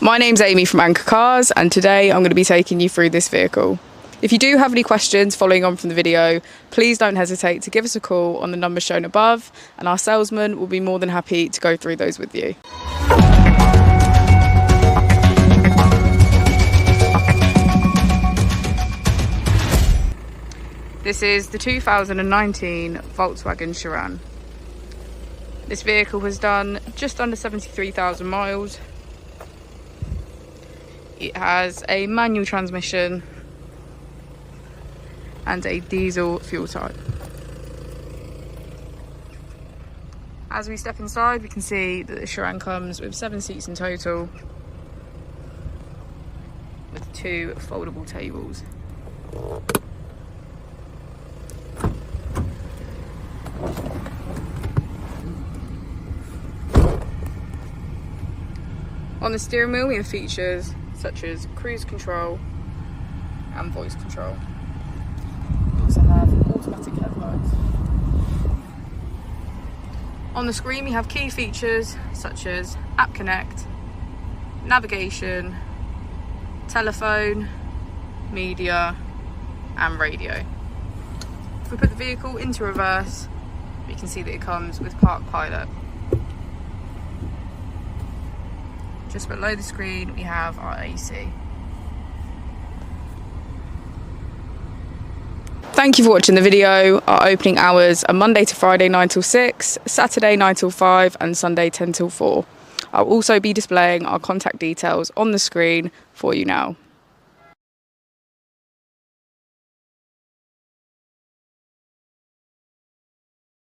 My name's Amy from Anchor Cars, and today I'm going to be taking you through this vehicle. If you do have any questions following on from the video, please don't hesitate to give us a call on the number shown above, and our salesman will be more than happy to go through those with you. This is the 2019 Volkswagen Sharan. This vehicle has done just under 73,000 miles. It has a manual transmission and a diesel fuel type. As we step inside, we can see that the Sharan comes with 7 seats in total, with 2 foldable tables. On the steering wheel, we have features such as cruise control and voice control. We also have automatic headlights. On the screen, we have key features such as App Connect, navigation, telephone, media, and radio. If we put the vehicle into reverse, we can see that it comes with Park Pilot. Just below the screen, we have our AC. Thank you for watching the video. Our opening hours are Monday to Friday 9 till 6, Saturday 9 till 5, and Sunday 10 till 4. I'll also be displaying our contact details on the screen for you now.